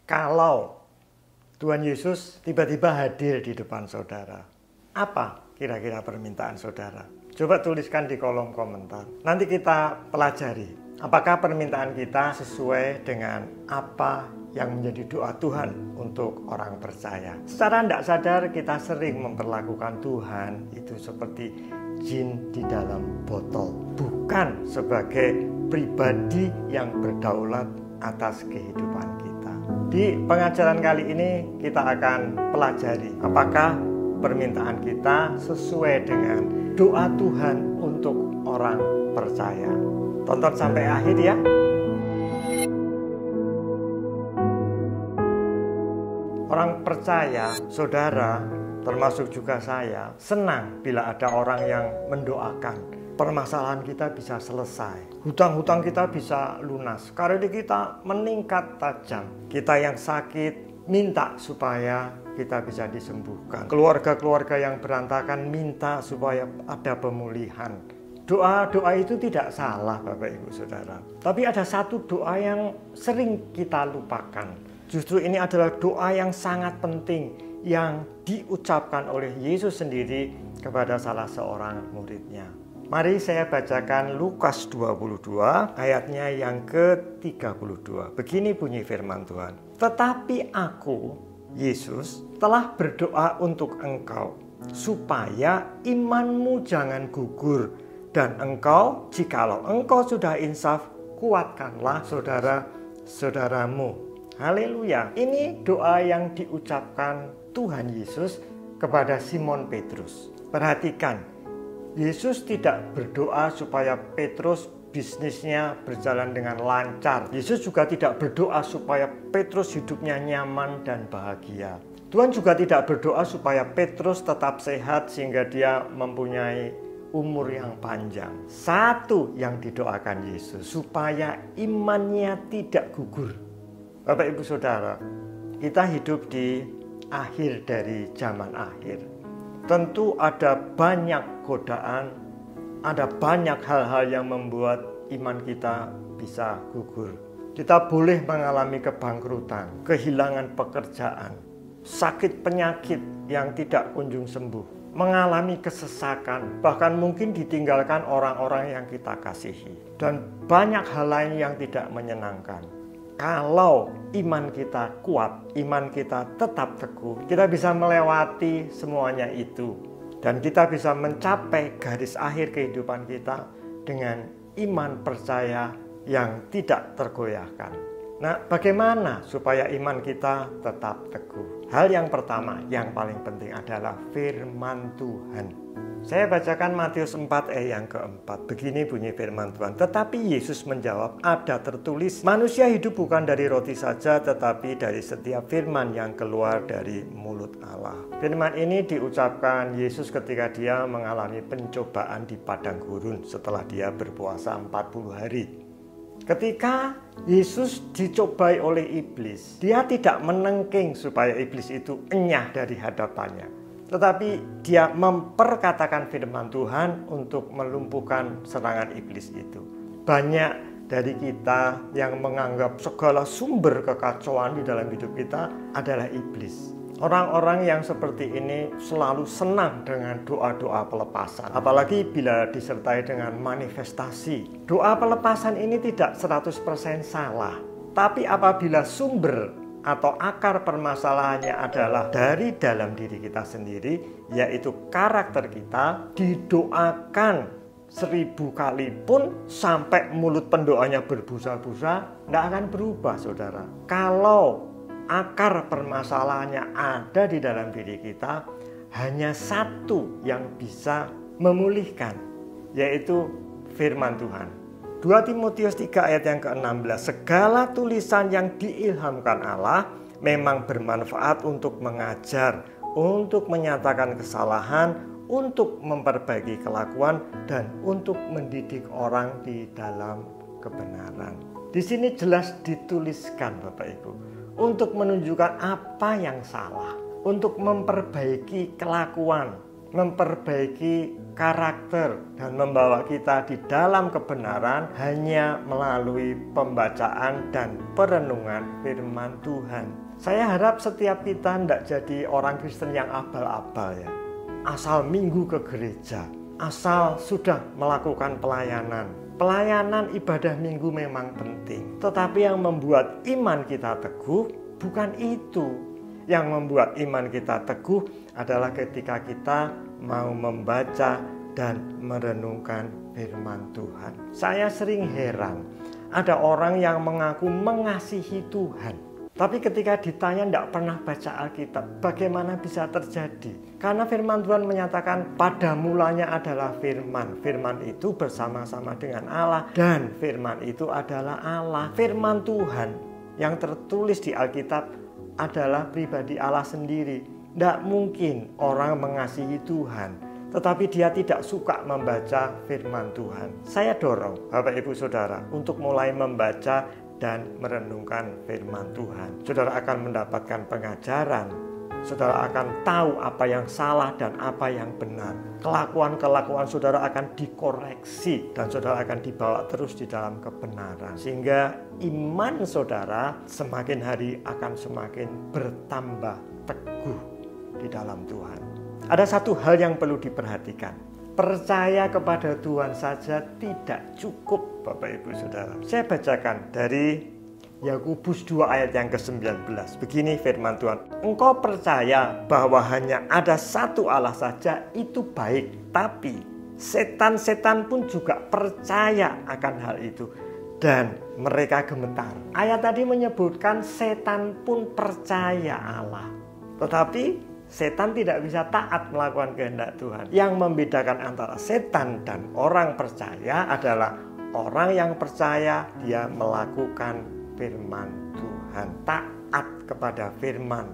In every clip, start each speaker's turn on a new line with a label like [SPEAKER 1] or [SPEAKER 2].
[SPEAKER 1] Kalau Tuhan Yesus tiba-tiba hadir di depan saudara, apa kira-kira permintaan saudara? Coba tuliskan di kolom komentar. Nanti kita pelajari apakah permintaan kita sesuai dengan apa yang menjadi doa Tuhan untuk orang percaya. Secara tidak sadar kita sering memperlakukan Tuhan itu seperti jin di dalam botol, bukan sebagai pribadi yang berdaulat atas kehidupan kita. Di pengajaran kali ini kita akan pelajari apakah permintaan kita sesuai dengan doa Tuhan untuk orang percaya. Tonton sampai akhir ya. Orang percaya, saudara, termasuk juga saya, senang bila ada orang yang mendoakan. Permasalahan kita bisa selesai, hutang-hutang kita bisa lunas, karir kita meningkat tajam. Kita yang sakit minta supaya kita bisa disembuhkan. Keluarga-keluarga yang berantakan minta supaya ada pemulihan. Doa-doa itu tidak salah Bapak Ibu Saudara. Tapi ada satu doa yang sering kita lupakan. Justru ini adalah doa yang sangat penting yang diucapkan oleh Yesus sendiri kepada salah seorang muridnya. Mari saya bacakan Lukas 22 ayatnya yang ke-32. Begini bunyi firman Tuhan. Tetapi aku, Yesus, telah berdoa untuk engkau supaya imanmu jangan gugur, dan engkau, jikalau engkau sudah insaf, kuatkanlah saudara-saudaramu. Haleluya. Ini doa yang diucapkan Tuhan Yesus kepada Simon Petrus. Perhatikan, Yesus tidak berdoa supaya Petrus bisnisnya berjalan dengan lancar. Yesus juga tidak berdoa supaya Petrus hidupnya nyaman dan bahagia. Tuhan juga tidak berdoa supaya Petrus tetap sehat sehingga dia mempunyai umur yang panjang. Satu yang didoakan Yesus, supaya imannya tidak gugur. Bapak Ibu Saudara, kita hidup di akhir dari zaman akhir. Tentu ada banyak godaan, ada banyak hal-hal yang membuat iman kita bisa gugur. Kita boleh mengalami kebangkrutan, kehilangan pekerjaan, sakit penyakit yang tidak kunjung sembuh, mengalami kesesakan, bahkan mungkin ditinggalkan orang-orang yang kita kasihi, dan banyak hal lain yang tidak menyenangkan. Kalau iman kita kuat, iman kita tetap teguh, kita bisa melewati semuanya itu. Dan kita bisa mencapai garis akhir kehidupan kita dengan iman percaya yang tidak tergoyahkan. Nah, bagaimana supaya iman kita tetap teguh? Hal yang pertama, yang paling penting adalah firman Tuhan. Saya bacakan Matius 4 ayat yang keempat. Begini bunyi firman Tuhan. Tetapi Yesus menjawab, ada tertulis, manusia hidup bukan dari roti saja, tetapi dari setiap firman yang keluar dari mulut Allah. Firman ini diucapkan Yesus ketika dia mengalami pencobaan di padang gurun setelah dia berpuasa 40 hari. Ketika Yesus dicobai oleh iblis, dia tidak menengking supaya iblis itu enyah dari hadapannya. Tetapi dia memperkatakan firman Tuhan untuk melumpuhkan serangan iblis itu. Banyak dari kita yang menganggap segala sumber kekacauan di dalam hidup kita adalah iblis. Orang-orang yang seperti ini selalu senang dengan doa-doa pelepasan. Apalagi bila disertai dengan manifestasi. Doa pelepasan ini tidak 100% salah. Tapi apabila sumber atau akar permasalahannya adalah dari dalam diri kita sendiri, yaitu karakter kita, didoakan 1000 kali pun sampai mulut pendoanya berbusa-busa, tidak akan berubah saudara. Kalau akar permasalahannya ada di dalam diri kita, hanya satu yang bisa memulihkan, yaitu firman Tuhan. 2 Timotius 3 ayat yang ke-16. Segala tulisan yang diilhamkan Allah memang bermanfaat untuk mengajar, untuk menyatakan kesalahan, untuk memperbaiki kelakuan, dan untuk mendidik orang di dalam kebenaran. Di sini jelas dituliskan Bapak Ibu, untuk menunjukkan apa yang salah, untuk memperbaiki kelakuan, memperbaiki karakter dan membawa kita di dalam kebenaran hanya melalui pembacaan dan perenungan firman Tuhan. Saya harap setiap kita tidak jadi orang Kristen yang abal-abal ya. Asal minggu ke gereja, asal sudah melakukan pelayanan. Pelayanan ibadah minggu memang penting, tetapi yang membuat iman kita teguh bukan itu. Yang membuat iman kita teguh adalah ketika kita mau membaca dan merenungkan firman Tuhan. Saya sering heran, ada orang yang mengaku mengasihi Tuhan, tapi ketika ditanya tidak pernah baca Alkitab, bagaimana bisa terjadi? Karena firman Tuhan menyatakan pada mulanya adalah firman. Firman itu bersama-sama dengan Allah dan firman itu adalah Allah. Firman Tuhan yang tertulis di Alkitab adalah pribadi Allah sendiri. Tidak mungkin orang mengasihi Tuhan tetapi dia tidak suka membaca firman Tuhan. Saya dorong Bapak Ibu Saudara untuk mulai membaca dan merenungkan firman Tuhan. Saudara akan mendapatkan pengajaran. Saudara akan tahu apa yang salah dan apa yang benar. Kelakuan-kelakuan saudara akan dikoreksi dan saudara akan dibawa terus di dalam kebenaran. Sehingga iman saudara semakin hari akan semakin bertambah teguh di dalam Tuhan. Ada satu hal yang perlu diperhatikan. Percaya kepada Tuhan saja tidak cukup Bapak Ibu Saudara. Saya bacakan dari Yakobus 2 ayat yang ke-19. Begini firman Tuhan. Engkau percaya bahwa hanya ada satu Allah saja, itu baik. Tapi setan-setan pun juga percaya akan hal itu. Dan mereka gemetar. Ayat tadi menyebutkan setan pun percaya Allah. Tetapi setan tidak bisa taat melakukan kehendak Tuhan. Yang membedakan antara setan dan orang percaya adalah orang yang percaya dia melakukan firman Tuhan, taat kepada firman.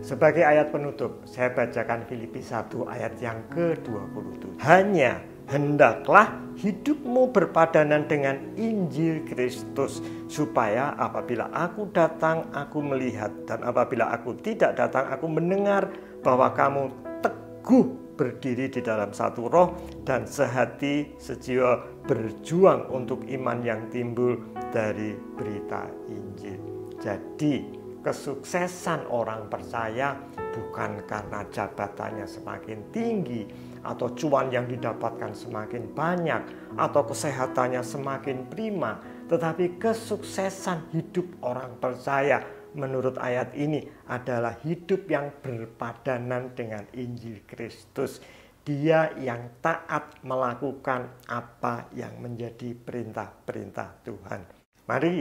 [SPEAKER 1] Sebagai ayat penutup, saya bacakan Filipi 1 ayat yang ke-27. Hanya hendaklah hidupmu berpadanan dengan Injil Kristus, supaya apabila aku datang, aku melihat, dan apabila aku tidak datang, aku mendengar bahwa kamu teguh berdiri di dalam satu roh dan sehati sejiwa berjuang untuk iman yang timbul dari berita Injil. Jadi kesuksesan orang percaya bukan karena jabatannya semakin tinggi atau cuan yang didapatkan semakin banyak atau kesehatannya semakin prima, tetapi kesuksesan hidup orang percaya menurut ayat ini adalah hidup yang berpadanan dengan Injil Kristus. Dia yang taat melakukan apa yang menjadi perintah-perintah Tuhan. Mari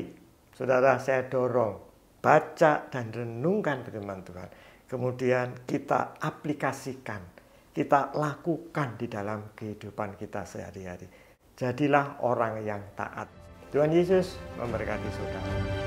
[SPEAKER 1] saudara, saya dorong baca dan renungkan firman Tuhan. Kemudian kita aplikasikan, kita lakukan di dalam kehidupan kita sehari-hari. Jadilah orang yang taat. Tuhan Yesus memberkati saudara.